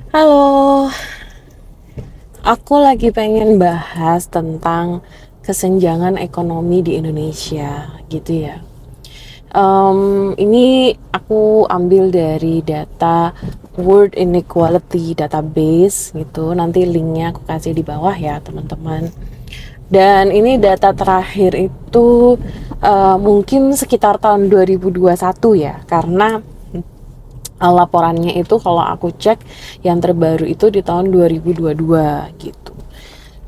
Halo, aku lagi pengen bahas tentang kesenjangan ekonomi di Indonesia, gitu ya. Ini aku ambil dari data World Inequality Database, gitu. Nanti linknya aku kasih di bawah ya, teman-teman. Dan ini data terakhir itu mungkin sekitar tahun 2021 ya, karena laporannya itu kalau aku cek yang terbaru itu di tahun 2022 gitu.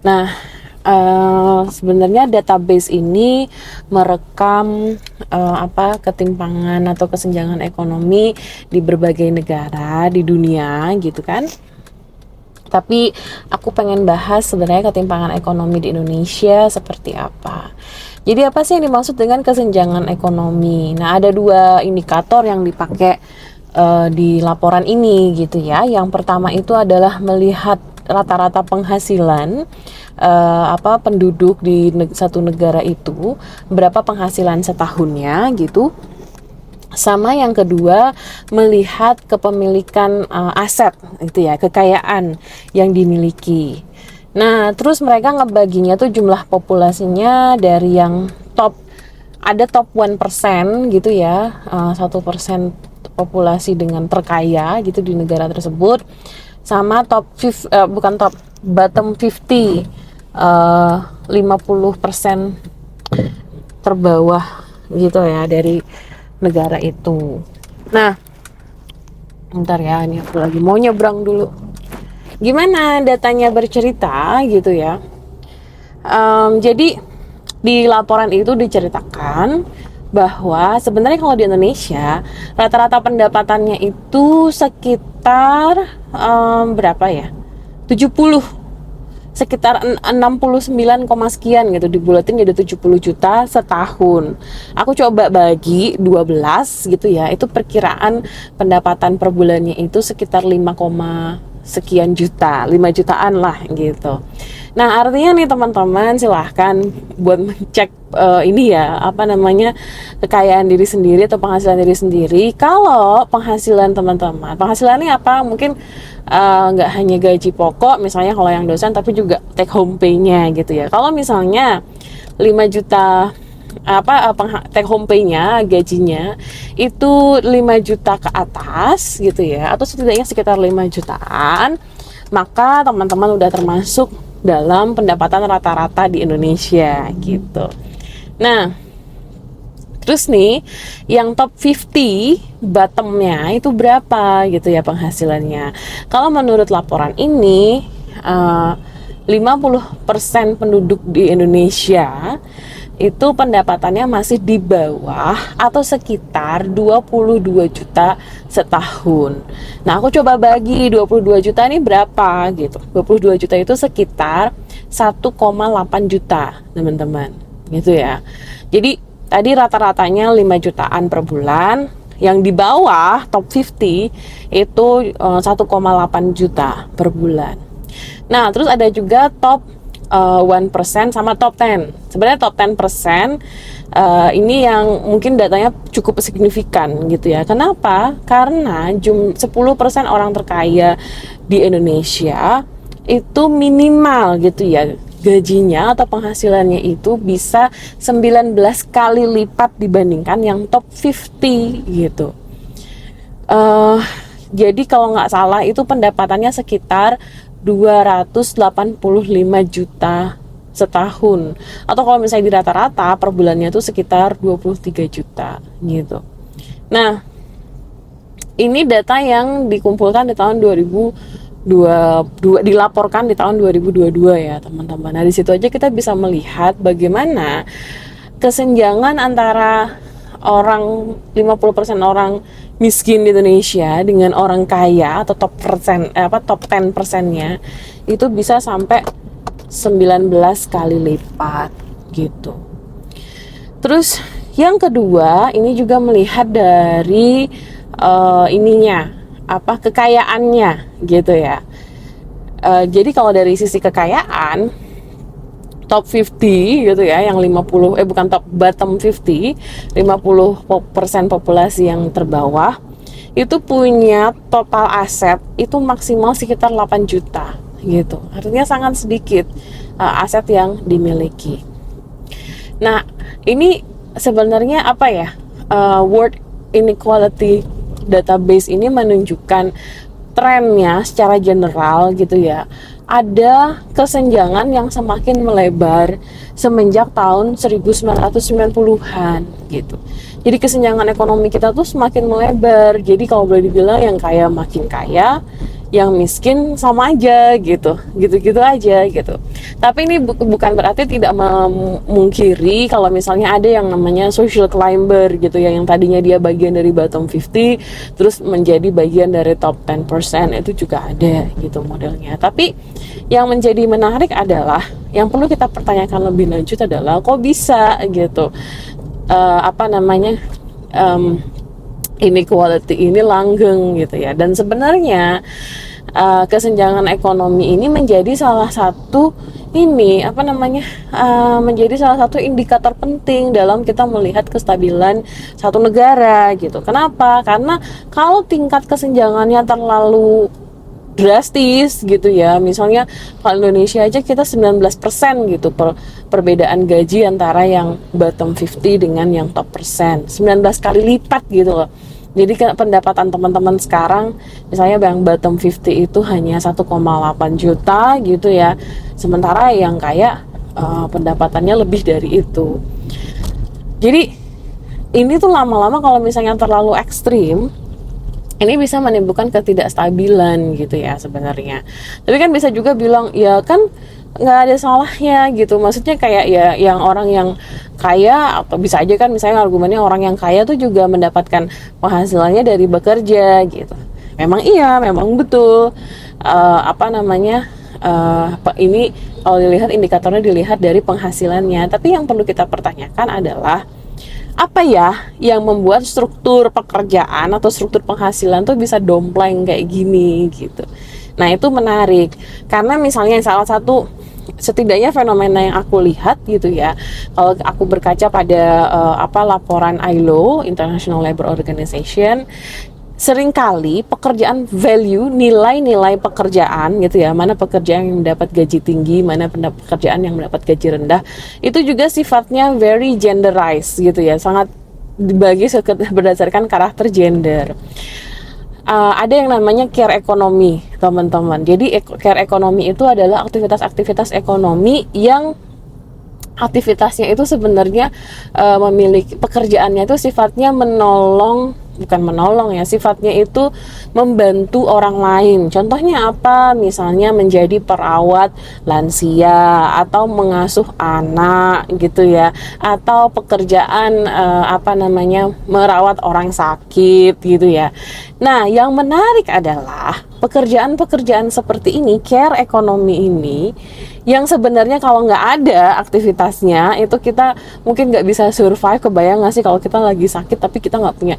Nah, sebenarnya database ini merekam ketimpangan atau kesenjangan ekonomi di berbagai negara di dunia gitu kan. Tapi aku pengen bahas sebenarnya ketimpangan ekonomi di Indonesia seperti apa. Jadi apa sih yang dimaksud dengan kesenjangan ekonomi? Nah, ada dua indikator yang dipakai di laporan ini gitu ya. Yang pertama itu adalah melihat rata-rata penghasilan penduduk di satu negara itu, berapa penghasilan setahunnya gitu. Sama yang kedua, melihat kepemilikan aset itu ya, kekayaan yang dimiliki. Nah, terus mereka ngebaginya tuh jumlah populasinya dari yang top, ada top 1% gitu ya, 1% populasi dengan terkaya gitu di negara tersebut, sama bukan top, bottom 50, 50% terbawah gitu ya dari negara itu. Nah, bentar ya, ini aku lagi mau nyebrang dulu. Gimana datanya bercerita gitu ya. Jadi di laporan itu diceritakan bahwa sebenarnya kalau di Indonesia rata-rata pendapatannya itu sekitar berapa ya? 70, sekitar 69, sekian gitu, dibulatin jadi 70 juta setahun. Aku coba bagi 12 gitu ya, itu perkiraan pendapatan per bulannya itu sekitar 5, sekian juta, 5 jutaan lah gitu. Nah, artinya nih teman-teman silahkan buat cek ini ya, kekayaan diri sendiri atau penghasilan diri sendiri. Kalau penghasilan teman-teman, penghasilannya apa? Mungkin nggak hanya gaji pokok, misalnya kalau yang dosen, tapi juga take home pay-nya gitu ya. Kalau misalnya 5 juta take home pay-nya, gajinya itu 5 juta ke atas gitu ya, atau setidaknya sekitar 5 jutaan, maka teman-teman udah termasuk dalam pendapatan rata-rata di Indonesia gitu. Nah, terus nih yang top 50 bottomnya itu berapa gitu ya penghasilannya. Kalau menurut laporan ini 50% penduduk di Indonesia itu pendapatannya masih di bawah atau sekitar 22 juta setahun. Nah, aku coba bagi 22 juta ini berapa gitu. 22 juta itu sekitar 1,8 juta, teman-teman. Gitu ya. Jadi, tadi rata-ratanya 5 jutaan per bulan. Yang di bawah top 50 itu 1,8 juta per bulan. Nah, terus ada juga top 1% sama top 10. Sebenarnya top 10% ini yang mungkin datanya cukup signifikan gitu ya. Kenapa? Karena 10% orang terkaya di Indonesia itu minimal gitu ya, gajinya atau penghasilannya itu bisa 19 kali lipat dibandingkan yang top 50 gitu. Jadi kalau nggak salah itu pendapatannya sekitar 285 juta setahun. Atau kalau misalnya di rata-rata per bulannya itu sekitar 23 juta gitu. Nah, ini data yang dikumpulkan di tahun 2022, dilaporkan di tahun 2022 ya, teman-teman. Nah, di situ aja kita bisa melihat bagaimana kesenjangan antara 50% orang miskin di Indonesia dengan orang kaya atau top 10%-nya itu bisa sampai 19 kali lipat gitu. Terus yang kedua, ini juga melihat dari kekayaannya gitu ya. Jadi kalau dari sisi kekayaan top 50 gitu ya, yang 50 bukan top, bottom 50, 50% populasi yang terbawah itu punya total aset itu maksimal sekitar 8 juta gitu. Artinya sangat sedikit aset yang dimiliki. Nah, ini sebenarnya apa ya? World Inequality Database ini menunjukkan trennya secara general gitu ya. Ada kesenjangan yang semakin melebar semenjak tahun 1990-an gitu. Jadi kesenjangan ekonomi kita tuh semakin melebar. Jadi kalau boleh dibilang yang kaya makin kaya, yang miskin sama aja gitu, gitu-gitu aja gitu. Tapi ini bukan berarti tidak memungkiri kalau misalnya ada yang namanya social climber gitu ya, yang tadinya dia bagian dari bottom 50 terus menjadi bagian dari top 10%, itu juga ada gitu modelnya. Tapi yang menjadi menarik adalah, yang perlu kita pertanyakan lebih lanjut adalah kok bisa gitu inequality ini langgeng gitu ya. Dan sebenarnya kesenjangan ekonomi ini menjadi salah satu menjadi salah satu indikator penting dalam kita melihat kestabilan satu negara gitu. Kenapa? Karena kalau tingkat kesenjangannya terlalu drastis gitu ya, misalnya kalau Indonesia aja kita 19% gitu perbedaan gaji antara yang bottom 50 dengan yang top persen, 19 kali lipat gitu loh. Jadi pendapatan teman-teman sekarang misalnya yang bottom 50 itu hanya 1,8 juta gitu ya, sementara yang kaya pendapatannya lebih dari itu. Jadi ini tuh lama-lama kalau misalnya terlalu ekstrim, ini bisa menimbulkan ketidakstabilan gitu ya sebenarnya. Tapi kan bisa juga bilang ya kan nggak ada salahnya gitu. Maksudnya kayak ya yang orang yang kaya, atau bisa aja kan misalnya argumennya orang yang kaya tuh juga mendapatkan penghasilannya dari bekerja gitu. Memang iya, memang betul. Ini kalau dilihat indikatornya dilihat dari penghasilannya. Tapi yang perlu kita pertanyakan adalah apa ya yang membuat struktur pekerjaan atau struktur penghasilan tuh bisa dompleng kayak gini gitu. Nah itu menarik karena misalnya salah satu setidaknya fenomena yang aku lihat gitu ya, kalau aku berkaca pada laporan ILO, International Labour Organization, seringkali pekerjaan value, nilai-nilai pekerjaan gitu ya, mana pekerjaan yang mendapat gaji tinggi, mana pekerjaan yang mendapat gaji rendah, itu juga sifatnya very genderized gitu ya, sangat dibagi berdasarkan karakter gender. Ada yang namanya care ekonomi teman-teman. Jadi care ekonomi itu adalah aktivitas-aktivitas ekonomi yang aktivitasnya itu sebenarnya memiliki pekerjaannya itu sifatnya sifatnya itu membantu orang lain. Contohnya apa? Misalnya menjadi perawat lansia atau mengasuh anak gitu ya, atau pekerjaan merawat orang sakit gitu ya. Nah, yang menarik adalah pekerjaan-pekerjaan seperti ini, care ekonomi ini, yang sebenarnya kalau nggak ada aktivitasnya itu kita mungkin nggak bisa survive. Kebayang nggak sih kalau kita lagi sakit tapi kita nggak punya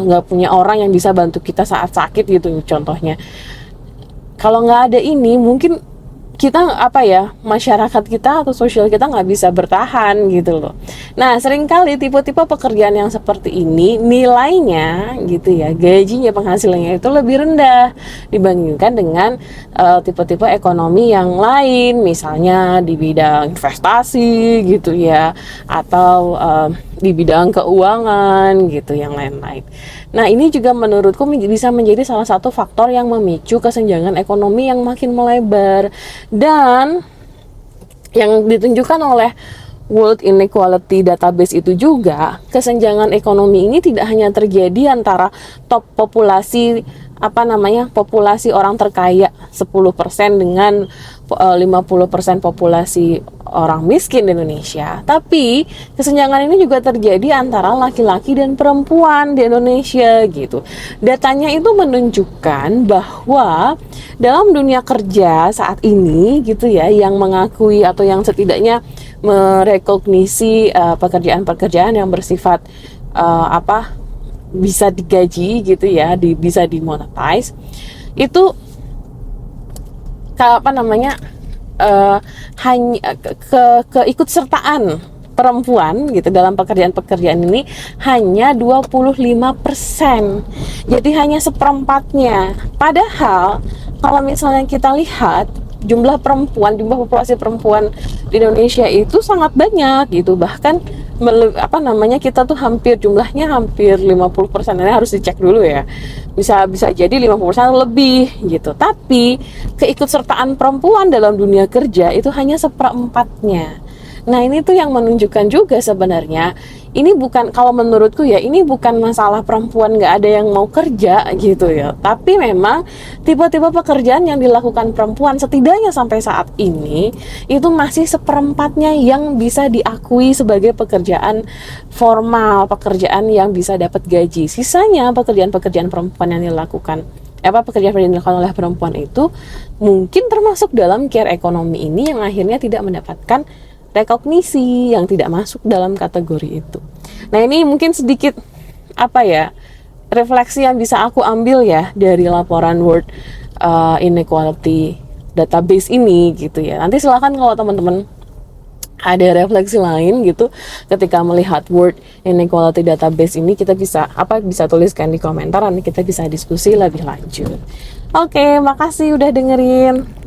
nggak punya orang yang bisa bantu kita saat sakit gitu contohnya. Kalau nggak ada ini mungkin kita masyarakat kita atau sosial kita nggak bisa bertahan gitu loh. Nah seringkali tipe-tipe pekerjaan yang seperti ini nilainya gitu ya, gajinya, penghasilannya itu lebih rendah dibandingkan dengan tipe-tipe ekonomi yang lain, misalnya di bidang investasi gitu ya, atau di bidang keuangan gitu, yang lain-lain. Nah ini juga menurutku bisa menjadi salah satu faktor yang memicu kesenjangan ekonomi yang makin melebar. Dan yang ditunjukkan oleh World Inequality Database itu juga, kesenjangan ekonomi ini tidak hanya terjadi antara top populasi populasi orang terkaya 10% dengan 50% populasi orang miskin di Indonesia, tapi kesenjangan ini juga terjadi antara laki-laki dan perempuan di Indonesia gitu. Datanya itu menunjukkan bahwa dalam dunia kerja saat ini gitu ya, yang mengakui atau yang setidaknya merekognisi pekerjaan-pekerjaan yang bersifat bisa digaji gitu ya, bisa dimonetize, itu hanya keikutsertaan perempuan gitu dalam pekerjaan-pekerjaan ini hanya 25%. Jadi hanya seperempatnya. Padahal kalau misalnya kita lihat jumlah perempuan, jumlah populasi perempuan di Indonesia itu sangat banyak gitu. Bahkan kita tuh jumlahnya hampir 50%. Ini harus dicek dulu ya. Bisa jadi 50% lebih gitu. Tapi keikutsertaan perempuan dalam dunia kerja itu hanya seperempatnya. Nah ini tuh yang menunjukkan juga sebenarnya ini bukan, kalau menurutku ya, ini bukan masalah perempuan nggak ada yang mau kerja gitu ya, tapi memang tipe-tipe pekerjaan yang dilakukan perempuan setidaknya sampai saat ini itu masih seperempatnya yang bisa diakui sebagai pekerjaan formal, pekerjaan yang bisa dapat gaji. Sisanya pekerjaan-pekerjaan perempuan yang dilakukan pekerjaan yang dilakukan oleh perempuan itu mungkin termasuk dalam care ekonomi ini yang akhirnya tidak mendapatkan rekognisi, yang tidak masuk dalam kategori itu. Nah ini mungkin sedikit refleksi yang bisa aku ambil ya dari laporan World Inequality Database ini gitu ya. Nanti silakan kalau teman-teman ada refleksi lain gitu ketika melihat World Inequality Database ini, kita bisa tuliskan di komentar, nanti kita bisa diskusi lebih lanjut. Oke, makasih udah dengerin.